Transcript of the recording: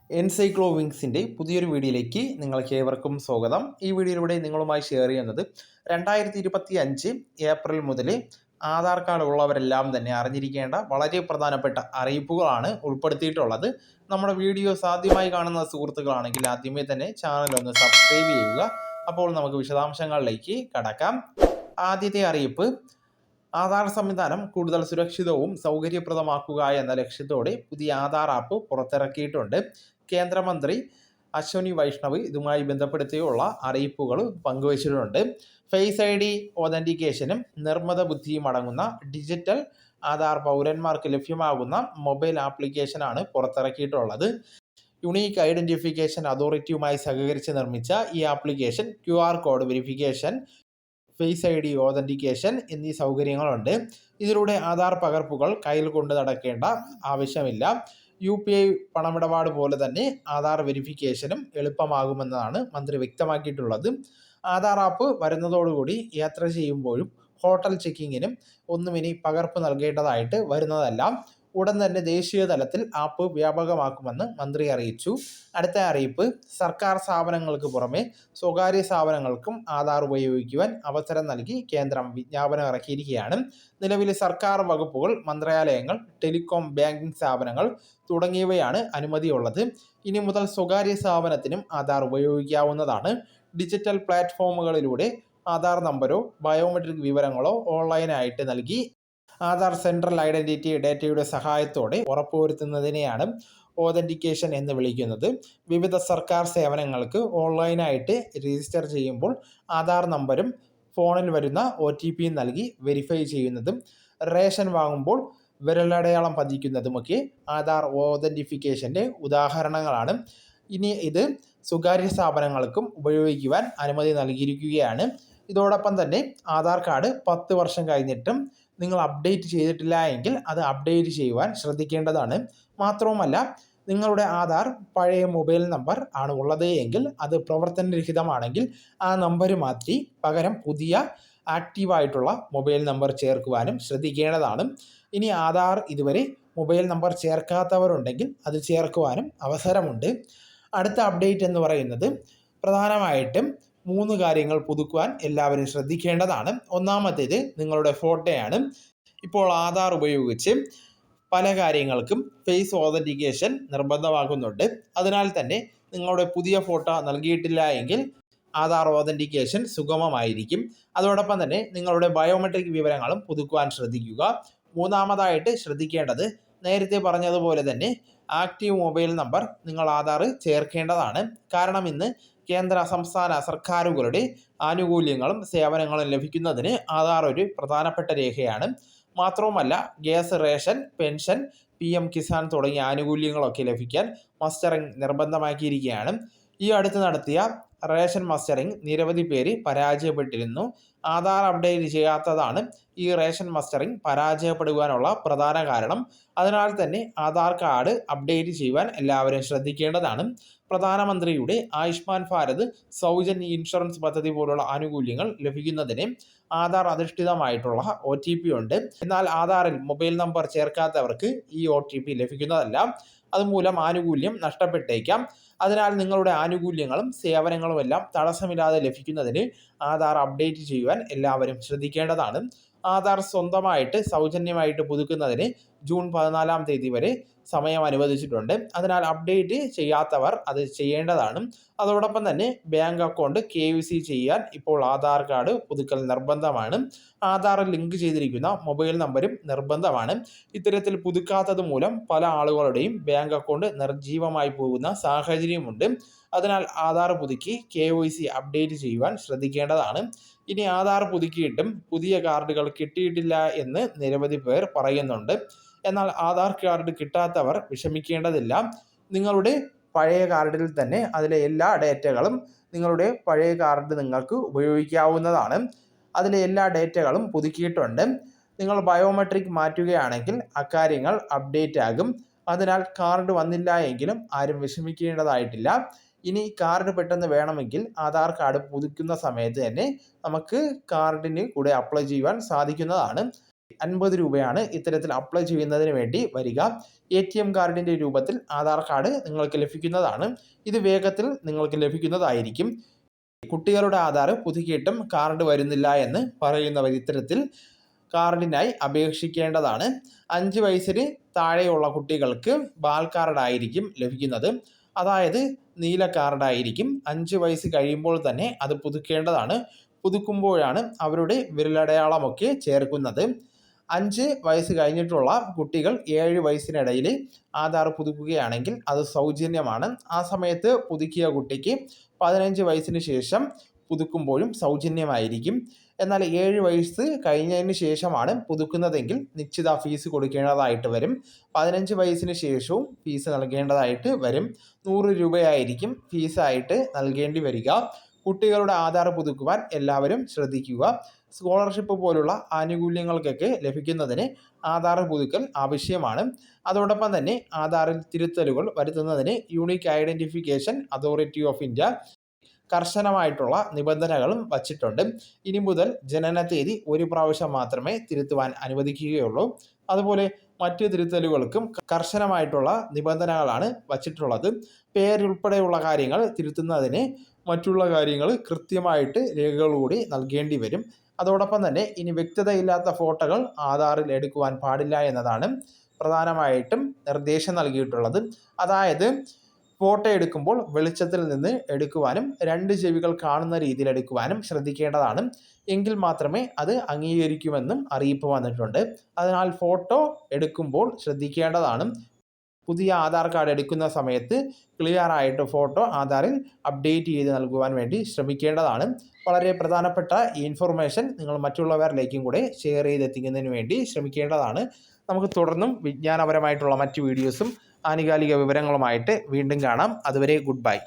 എൻസൈക്ലോവിങ്സിൻ്റെ പുതിയൊരു വീഡിയോയിലേക്ക് നിങ്ങൾക്ക് ഏവർക്കും സ്വാഗതം. ഈ വീഡിയോയിലൂടെ നിങ്ങളുമായി ഷെയർ ചെയ്യുന്നത് 2025 ഏപ്രിൽ മുതൽ ആധാർ കാർഡ് ഉള്ളവരെല്ലാം തന്നെ അറിഞ്ഞിരിക്കേണ്ട വളരെ പ്രധാനപ്പെട്ട അറിയിപ്പുകളാണ് ഉൾപ്പെടുത്തിയിട്ടുള്ളത്. നമ്മുടെ വീഡിയോസ് ആദ്യമായി കാണുന്ന സുഹൃത്തുക്കളാണെങ്കിൽ ആദ്യമേ തന്നെ ചാനൽ ഒന്ന് സബ്സ്ക്രൈബ് ചെയ്യുക. അപ്പോൾ നമുക്ക് വിശദാംശങ്ങളിലേക്ക് കടക്കാം. ആദ്യത്തെ അറിയിപ്പ്: ആധാർ സംവിധാനം കൂടുതൽ സുരക്ഷിതവും സൗകര്യപ്രദമാക്കുക എന്ന ലക്ഷ്യത്തോടെ പുതിയ ആധാർ ആപ്പ് പുറത്തിറക്കിയിട്ടുണ്ട്. കേന്ദ്രമന്ത്രി അശ്വനി വൈഷ്ണവ് ഇതുമായി ബന്ധപ്പെടുത്തിയുള്ള അറിയിപ്പുകൾ പങ്കുവച്ചിട്ടുണ്ട്. ഫേസ് ഐ ഡി ഓതൻറ്റിക്കേഷനും നിർമ്മിത ബുദ്ധിയും അടങ്ങുന്ന ഡിജിറ്റൽ ആധാർ പൗരന്മാർക്ക് ലഭ്യമാകുന്ന മൊബൈൽ ആപ്ലിക്കേഷനാണ് പുറത്തിറക്കിയിട്ടുള്ളത്. യുണീക്ക് ഐഡൻറ്റിഫിക്കേഷൻ അതോറിറ്റിയുമായി സഹകരിച്ച് നിർമ്മിച്ച ഈ application QR code verification, face I D authentication എന്നീ സൗകര്യങ്ങളുണ്ട്. ഇതിലൂടെ ആധാർ പകർപ്പുകൾ കയ്യിൽ കൊണ്ട് നടക്കേണ്ട ആവശ്യമില്ല. UPI പണമിടപാട് പോലെ തന്നെ ആധാർ വെരിഫിക്കേഷനും എളുപ്പമാകുമെന്നാണ് മന്ത്രി വ്യക്തമാക്കിയിട്ടുള്ളത്. ആധാർ ആപ്പ് വരുന്നതോടുകൂടി യാത്ര ചെയ്യുമ്പോഴും ഹോട്ടൽ ചെക്കിങ്ങിനും ഒന്നും ഇനി പകർപ്പ് നൽകേണ്ടതായിട്ട് വരുന്നതല്ല. ഉടൻ തന്നെ ദേശീയ തലത്തിൽ ആപ്പ് വ്യാപകമാക്കുമെന്ന് മന്ത്രി അറിയിച്ചു. അടുത്ത അറിയിപ്പ്: സർക്കാർ സ്ഥാപനങ്ങൾക്ക് പുറമെ സ്വകാര്യ സ്ഥാപനങ്ങൾക്കും ആധാർ ഉപയോഗിക്കുവാൻ അവസരം നൽകി കേന്ദ്രം വിജ്ഞാപനം ഇറക്കിയിരിക്കുകയാണ്. നിലവിൽ സർക്കാർ വകുപ്പുകൾ, മന്ത്രാലയങ്ങൾ, ടെലികോം, ബാങ്കിംഗ് സ്ഥാപനങ്ങൾ തുടങ്ങിയവയാണ് അനുമതിയുള്ളത്. ഇനി മുതൽ സ്വകാര്യ സ്ഥാപനത്തിനും ആധാർ ഉപയോഗിക്കാവുന്നതാണ്. ഡിജിറ്റൽ പ്ലാറ്റ്ഫോമുകളിലൂടെ ആധാർ നമ്പരോ ബയോമെട്രിക് വിവരങ്ങളോ ഓൺലൈനായിട്ട് നൽകി ആധാർ സെൻട്രൽ ഐഡൻറ്റിറ്റി ഡേറ്റയുടെ സഹായത്തോടെ ഉറപ്പുവരുത്തുന്നതിനെയാണ് ഓതൻറ്റിക്കേഷൻ എന്ന് വിളിക്കുന്നത്. വിവിധ സർക്കാർ സേവനങ്ങൾക്ക് ഓൺലൈനായിട്ട് രജിസ്റ്റർ ചെയ്യുമ്പോൾ ആധാർ നമ്പരും ഫോണിൽ വരുന്ന OTP നൽകി വെരിഫൈ ചെയ്യുന്നതും റേഷൻ വാങ്ങുമ്പോൾ വിരലടയാളം പതിക്കുന്നതുമൊക്കെ ആധാർ ഓതൻറ്റിഫിക്കേഷൻ്റെ ഉദാഹരണങ്ങളാണ്. ഇനി ഇത് സ്വകാര്യ സ്ഥാപനങ്ങൾക്കും ഉപയോഗിക്കുവാൻ അനുമതി നൽകിയിരിക്കുകയാണ്. ഇതോടൊപ്പം തന്നെ ആധാർ കാർഡ് 10 വർഷം കഴിഞ്ഞിട്ടും നിങ്ങൾ അപ്ഡേറ്റ് ചെയ്തിട്ടില്ല എങ്കിൽ അത് അപ്ഡേറ്റ് ചെയ്യുവാൻ ശ്രദ്ധിക്കേണ്ടതാണ്. മാത്രവുമല്ല, നിങ്ങളുടെ ആധാർ പഴയ മൊബൈൽ നമ്പർ ആണ് ഉള്ളത് എങ്കിൽ അത് പ്രവർത്തനരഹിതമാണെങ്കിൽ ആ നമ്പർ മാറ്റി പകരം പുതിയ ആക്റ്റീവായിട്ടുള്ള മൊബൈൽ നമ്പർ ചേർക്കുവാനും ശ്രദ്ധിക്കേണ്ടതാണ്. ഇനി ആധാർ ഇതുവരെ മൊബൈൽ നമ്പർ ചേർക്കാത്തവരുണ്ടെങ്കിൽ അത് ചേർക്കുവാനും അവസരമുണ്ട്. അടുത്ത അപ്ഡേറ്റ് എന്ന് പറയുന്നത് പ്രധാനമായിട്ടും 3 കാര്യങ്ങൾ പുതുക്കുവാൻ എല്ലാവരും ശ്രദ്ധിക്കേണ്ടതാണ്. ഒന്നാമത്തേത് നിങ്ങളുടെ ഫോട്ടോയാണ്. ഇപ്പോൾ ആധാർ ഉപയോഗിച്ച് പല കാര്യങ്ങൾക്കും ഫേസ് ഓതൻറ്റിക്കേഷൻ നിർബന്ധമാക്കുന്നുണ്ട്. അതിനാൽ തന്നെ നിങ്ങളുടെ പുതിയ ഫോട്ടോ നൽകിയിട്ടില്ല എങ്കിൽ ആധാർ ഓതൻറ്റിക്കേഷൻ സുഗമമായിരിക്കും. അതോടൊപ്പം തന്നെ നിങ്ങളുടെ ബയോമെട്രിക് വിവരങ്ങളും പുതുക്കുവാൻ ശ്രദ്ധിക്കുക. മൂന്നാമതായിട്ട് ശ്രദ്ധിക്കേണ്ടത്, നേരത്തെ പറഞ്ഞതുപോലെ തന്നെ ആക്റ്റീവ് മൊബൈൽ നമ്പർ നിങ്ങൾ ആധാർ ചേർക്കേണ്ടതാണ്. കാരണം ഇന്ന് കേന്ദ്ര സംസ്ഥാന സർക്കാരുകളുടെ ആനുകൂല്യങ്ങളും സേവനങ്ങളും ലഭിക്കുന്നതിന് ആധാർ ഒരു പ്രധാനപ്പെട്ട രേഖയാണ്. മാത്രവുമല്ല, gas, ration, pension, PM Kisan തുടങ്ങിയ ആനുകൂല്യങ്ങളൊക്കെ ലഭിക്കാൻ മസ്റ്ററിംഗ് നിർബന്ധമാക്കിയിരിക്കുകയാണ്. ഈ അടുത്ത് നടത്തിയ റേഷൻ മസ്റ്ററിംഗ് നിരവധി പേര് പരാജയപ്പെട്ടിരുന്നു. ആധാർ അപ്ഡേറ്റ് ചെയ്യാത്തതാണ് ഈ റേഷൻ മസ്റ്ററിംഗ് പരാജയപ്പെടുവാനുള്ള പ്രധാന കാരണം. അതിനാൽ തന്നെ ആധാർ കാർഡ് അപ്ഡേറ്റ് ചെയ്യുവാൻ എല്ലാവരും ശ്രദ്ധിക്കേണ്ടതാണ്. പ്രധാനമന്ത്രിയുടെ ആയുഷ്മാൻ ഭാരത് സൗജന്യ ഇൻഷുറൻസ് പദ്ധതി പോലുള്ള ആനുകൂല്യങ്ങൾ ലഭിക്കുന്നതിന് ആധാർ അധിഷ്ഠിതമായിട്ടുള്ള OTP ഉണ്ട്. എന്നാൽ ആധാറിൽ മൊബൈൽ നമ്പർ ചേർക്കാത്തവർക്ക് ഈ OTP ലഭിക്കുന്നതല്ല. അതുമൂലം ആനുകൂല്യം നഷ്ടപ്പെട്ടേക്കാം. അതിനാൽ നിങ്ങളുടെ ആനുകൂല്യങ്ങളും സേവനങ്ങളും എല്ലാം തടസ്സമില്ലാതെ ലഭിക്കുന്നതിന് ആധാർ അപ്ഡേറ്റ് ചെയ്യുവാൻ എല്ലാവരും ശ്രദ്ധിക്കേണ്ടതാണ്. ആധാർ സ്വന്തമായിട്ട് സൗജന്യമായിട്ട് പുതുക്കുന്നതിന് ജൂൺ 14-ാം തീയതി വരെ സമയം അനുവദിച്ചിട്ടുണ്ട്. അതിനാൽ അപ്ഡേറ്റ് ചെയ്യാത്തവർ അത് ചെയ്യേണ്ടതാണ്. അതോടൊപ്പം തന്നെ ബാങ്ക് അക്കൗണ്ട് KYC ചെയ്യാൻ ഇപ്പോൾ ആധാർ കാർഡ് പുതുക്കൽ നിർബന്ധമാണ്. ആധാർ ലിങ്ക് ചെയ്തിരിക്കുന്ന മൊബൈൽ നമ്പരും നിർബന്ധമാണ്. ഇത്തരത്തിൽ പുതുക്കാത്തത് മൂലം പല ആളുകളുടെയും ബാങ്ക് അക്കൗണ്ട് നിർജ്ജീവമായി പോകുന്ന സാഹചര്യമുണ്ട്. അതിനാൽ ആധാർ പുതുക്കി KYC അപ്ഡേറ്റ് ചെയ്യുവാൻ ശ്രദ്ധിക്കേണ്ടതാണ്. ഇനി ആധാർ പുതുക്കിയിട്ടും പുതിയ കാർഡുകൾ കിട്ടിയിട്ടില്ല എന്ന് നിരവധി പേർ പറയുന്നുണ്ട്. എന്നാൽ ആധാർ കാർഡ് കിട്ടാത്തവർ വിഷമിക്കേണ്ടതില്ല. നിങ്ങളുടെ പഴയ കാർഡിൽ തന്നെ അതിലെ എല്ലാ ഡേറ്റകളും നിങ്ങളുടെ പഴയ കാർഡ് നിങ്ങൾക്ക് ഉപയോഗിക്കാവുന്നതാണ്. അതിലെ എല്ലാ ഡേറ്റകളും പുതുക്കിയിട്ടുണ്ട്. നിങ്ങൾ ബയോമെട്രിക് മാറ്റുകയാണെങ്കിൽ അക്കാര്യങ്ങൾ അപ്ഡേറ്റ് ആകും. അതിനാൽ കാർഡ് വന്നില്ല എങ്കിലും ആരും വിഷമിക്കേണ്ടതായിട്ടില്ല. ഇനി കാർഡ് പെട്ടെന്ന് വേണമെങ്കിൽ ആധാർ കാർഡ് പുതുക്കുന്ന സമയത്ത് തന്നെ നമുക്ക് കാർഡിന് കൂടെ അപ്ലൈ ചെയ്യുവാൻ സാധിക്കുന്നതാണ്. 50 രൂപയാണ് ഇത്തരത്തിൽ അപ്ലൈ ചെയ്യുന്നതിന് വേണ്ടി വരിക. ATM കാർഡിൻ്റെ രൂപത്തിൽ ആധാർ കാർഡ് നിങ്ങൾക്ക് ലഭിക്കുന്നതാണ്. ഇത് വേഗത്തിൽ നിങ്ങൾക്ക് ലഭിക്കുന്നതായിരിക്കും. കുട്ടികളുടെ ആധാർ പുതുക്കിയിട്ടും കാർഡ് വരുന്നില്ല എന്ന് പറയുന്നവർ ഇത്തരത്തിൽ കാർഡിനായി അപേക്ഷിക്കേണ്ടതാണ്. 5 വയസ്സിന് താഴെയുള്ള കുട്ടികൾക്ക് ബാൽ കാർഡായിരിക്കും ലഭിക്കുന്നത്. അതായത് നീല കാർഡായിരിക്കും. 5 വയസ്സ് കഴിയുമ്പോൾ തന്നെ അത് പുതുക്കേണ്ടതാണ്. പുതുക്കുമ്പോഴാണ് അവരുടെ വിരലടയാളമൊക്കെ ചേർക്കുന്നത്. 5 വയസ്സ് കഴിഞ്ഞിട്ടുള്ള കുട്ടികൾ 7 വയസ്സിനിടയിൽ ആധാർ പുതുക്കുകയാണെങ്കിൽ അത് സൗജന്യമാണ്. ആ സമയത്ത് പുതുക്കിയ കുട്ടിക്ക് 15 വയസ്സിന് ശേഷം പുതുക്കുമ്പോഴും സൗജന്യമായിരിക്കും. എന്നാൽ 7 വയസ്സ് കഴിഞ്ഞതിന് ശേഷമാണ് പുതുക്കുന്നതെങ്കിൽ നിശ്ചിത ഫീസ് കൊടുക്കേണ്ടതായിട്ട് വരും. 15 വയസ്സിന് ശേഷവും ഫീസ് നൽകേണ്ടതായിട്ട് വരും. 100 രൂപയായിരിക്കും ഫീസായിട്ട് നൽകേണ്ടി വരിക. കുട്ടികളുടെ ആധാർ പുതുക്കുവാൻ എല്ലാവരും ശ്രദ്ധിക്കുക. സ്കോളർഷിപ്പ് പോലുള്ള ആനുകൂല്യങ്ങൾക്കൊക്കെ ലഭിക്കുന്നതിന് ആധാർ പുതുക്കൽ ആവശ്യമാണ്. അതോടൊപ്പം തന്നെ ആധാറിൽ തിരുത്തലുകൾ വരുത്തുന്നതിന് unique identification authority of India കർശനമായിട്ടുള്ള നിബന്ധനകളും വച്ചിട്ടുണ്ട്. ഇനി മുതൽ ജനന തീയതി ഒരു പ്രാവശ്യം മാത്രമേ തിരുത്തുവാൻ അനുവദിക്കുകയുള്ളൂ. അതുപോലെ മറ്റ് തിരുത്തലുകൾക്കും കർശനമായിട്ടുള്ള നിബന്ധനകളാണ് വച്ചിട്ടുള്ളത്. പേരുൾപ്പെടെയുള്ള കാര്യങ്ങൾ തിരുത്തുന്നതിന് മറ്റുള്ള കാര്യങ്ങൾ കൃത്യമായിട്ട് രേഖകൾ കൂടി നൽകേണ്ടി വരും. അതോടൊപ്പം തന്നെ ഇനി വ്യക്തതയില്ലാത്ത ഫോട്ടോകൾ ആധാറിൽ എടുക്കുവാൻ പാടില്ല എന്നതാണ് പ്രധാനമായിട്ടും നിർദ്ദേശം നൽകിയിട്ടുള്ളത്. അതായത് ഫോട്ടോ എടുക്കുമ്പോൾ വെളിച്ചത്തിൽ നിന്ന് എടുക്കുവാനും 2 ചെവികൾ കാണുന്ന രീതിയിൽ എടുക്കുവാനും ശ്രദ്ധിക്കേണ്ടതാണ്. എങ്കിൽ മാത്രമേ അത് അംഗീകരിക്കുമെന്നും അറിയിപ്പ് വന്നിട്ടുണ്ട്. അതിനാൽ ഫോട്ടോ എടുക്കുമ്പോൾ ശ്രദ്ധിക്കേണ്ടതാണ്. പുതിയ ആധാർ കാർഡ് എടുക്കുന്ന സമയത്ത് ക്ലിയർ ആയിട്ട് ഫോട്ടോ ആധാറിൽ അപ്ഡേറ്റ് ചെയ്ത് നൽകുവാൻ വേണ്ടി ശ്രമിക്കേണ്ടതാണ്. വളരെ പ്രധാനപ്പെട്ട ഈ ഇൻഫർമേഷൻ നിങ്ങൾ മറ്റുള്ളവരിലേക്കും കൂടെ ഷെയർ ചെയ്തെത്തിക്കുന്നതിന് വേണ്ടി ശ്രമിക്കേണ്ടതാണ്. നമുക്ക് തുടർന്നും വിജ്ഞാനപരമായിട്ടുള്ള മറ്റ് വീഡിയോസും ആനുകാലിക വിവരങ്ങളുമായിട്ട് വീണ്ടും കാണാം. അതുവരെ ഗുഡ് ബൈ.